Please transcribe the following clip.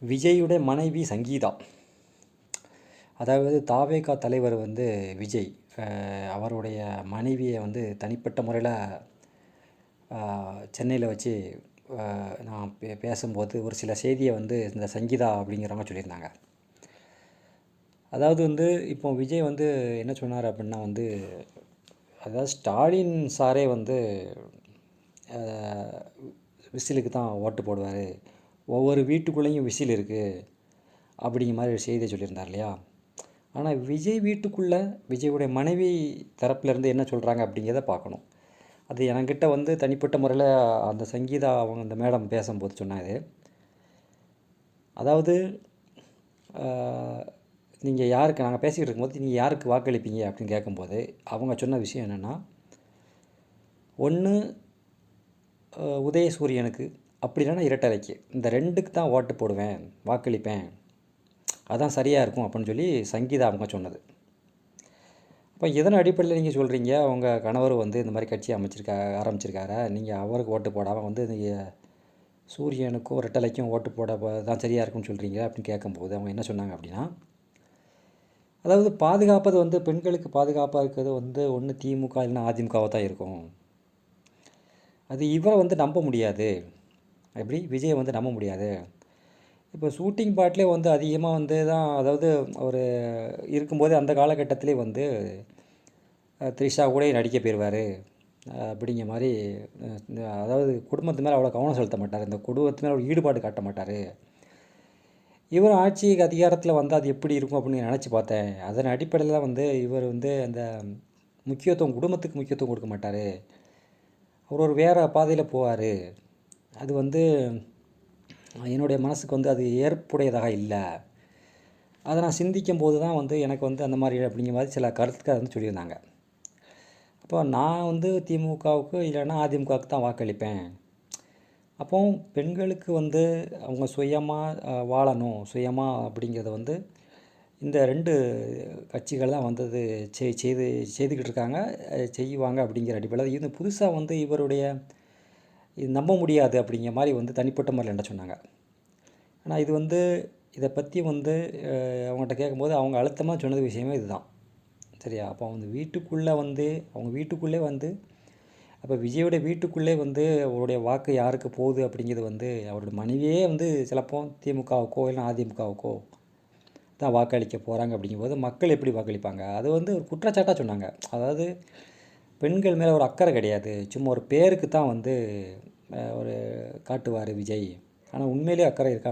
விஜயுடைய மனைவி சங்கீதா. அதாவது தாவேகா தலைவர் வந்து விஜய் அவருடைய மனைவியை வந்து தனிப்பட்ட முறையில் சென்னையில் வச்சு நான் பேசும்போது ஒரு சில செய்தியை வந்து இந்த சங்கீதா அப்படிங்கிறவங்க சொல்லியிருந்தாங்க. அதாவது வந்து இப்போ விஜய் வந்து என்ன சொன்னார் அப்படின்னா வந்து, அதாவது ஸ்டாலின் சாரே வந்து விசிலுக்கு தான் ஓட்டு போடுவார், ஒவ்வொரு வீட்டுக்குள்ளேயும் விசில் இருக்குது அப்படிங்கிற மாதிரி ஒரு செய்தியை சொல்லியிருந்தார் இல்லையா. ஆனால் விஜய் வீட்டுக்குள்ளே விஜயுடைய மனைவி தரப்புலேருந்து என்ன சொல்கிறாங்க அப்படிங்கிறத பார்க்கணும். அது என்கிட்ட வந்து தனிப்பட்ட முறையில் அந்த சங்கீதா அவங்க அந்த மேடம் பேசும்போது சொன்னாங்க. அதாவது நீங்கள் யாருக்கு, நாங்கள் பேசிக்கிட்டு இருக்கும்போது நீங்கள் யாருக்கு வாக்களிப்பீங்க அப்படின்னு கேட்கும்போது அவங்க சொன்ன விஷயம் என்னென்னா, ஒன்று உதயசூரியனுக்கு, அப்படி இல்லைன்னா இரட்டலைக்கு, இந்த ரெண்டுக்கு தான் ஓட்டு போடுவேன், வாக்களிப்பேன், அதான் சரியாக இருக்கும் அப்படின்னு சொல்லி சங்கீதா அவங்க சொன்னது. இப்போ இதன் அடிப்படையில் நீங்கள் சொல்கிறீங்க அவங்க கணவர் வந்து இந்த மாதிரி கட்சி ஆரம்பிச்சிருக்காரா, நீங்கள் அவருக்கு ஓட்டு போடாமல் வந்து நீங்கள் சூரியனுக்கும் ரெட்டலைக்கும் ஓட்டு போட தான் சரியாக இருக்கும்னு சொல்கிறீங்க அப்படின்னு கேட்கும்போது அவங்க என்ன சொன்னாங்க அப்படின்னா, அதாவது பாதுகாப்பது வந்து பெண்களுக்கு பாதுகாப்பாக இருக்கிறது வந்து ஒன்று திமுக இல்லைன்னா அதிமுகவாக தான் இருக்கும். அது இவரை வந்து நம்ப முடியாது, எப்படி விஜயை வந்து நம்ப முடியாது. இப்போ ஷூட்டிங் பாட்டிலே வந்து அதிகமாக வந்து தான், அதாவது ஒரு இருக்கும்போது அந்த காலகட்டத்திலே வந்து த்ரிஷா கூட நடிக்க போயிடுவார் அப்படிங்கிற மாதிரி. அதாவது குடும்பத்து மேலே அவ்வளோ கவனம் செலுத்த மாட்டார், இந்த குடும்பத்து மேலே அவ்வளோ ஈடுபாடு காட்ட மாட்டார். இவர் ஆட்சிக்கு அதிகாரத்தில் வந்தால் அது எப்படி இருக்கும் அப்படின்னு நினச்சி பார்த்தேன். அதன் அடிப்படையில் தான் வந்து இவர் வந்து அந்த முக்கியத்துவம், குடும்பத்துக்கு முக்கியத்துவம் கொடுக்க மாட்டார், அவர் ஒரு வேறு பாதையில் போவார். அது வந்து என்னுடைய மனசுக்கு வந்து அது ஏற்புடையதாக இல்லை. அதை நான் சிந்திக்கும் போது தான் வந்து எனக்கு வந்து அந்த மாதிரி அப்படிங்கிற மாதிரி சில கருத்துக்கள் வந்து சொல்லியிருந்தாங்க. அப்போ நான் வந்து திமுகவுக்கு இல்லைன்னா அதிமுகவுக்கு தான் வாக்களிப்பேன். அப்போ பெண்களுக்கு வந்து அவங்க சுயமாக வாழணும், சுயமாக அப்படிங்கிறத வந்து இந்த ரெண்டு கட்சிகள் தான் வந்து அது செய்துக்கிட்டு இருக்காங்க, செய்வாங்க அப்படிங்கிற அடிப்படையில். இது புதுசாக வந்து இவருடைய இது நம்ப முடியாது அப்படிங்கிற மாதிரி வந்து தனிப்பட்ட முறையில் என்ன சொன்னாங்க. ஆனால் இது வந்து இதை பற்றி வந்து அவங்கள்ட்ட கேட்கும்போது அவங்க அழுத்தமாக சொன்னது விஷயமே இதுதான், சரியா. அப்போ அவங்க வீட்டுக்குள்ளே வந்து அப்போ விஜயோட வீட்டுக்குள்ளே வந்து அவருடைய வாக்கு யாருக்கு போகுது அப்படிங்கிறது வந்து அவருடைய மனைவியே வந்து சிலப்போ திமுகவுக்கோ இல்லை அதிமுகவுக்கோ தான் வாக்களிக்க போகிறாங்க. அப்படிங்கும்போது மக்கள் எப்படி வாக்களிப்பாங்க, அது வந்து ஒரு குற்றச்சாட்டாக சொன்னாங்க. அதாவது பெண்கள் மேலே ஒரு அக்கறை கிடையாது, சும்மா ஒரு பேருக்கு தான் வந்து ஒரு காட்டுவார் விஜய், ஆனால் உண்மையிலே அக்கறை இருக்கா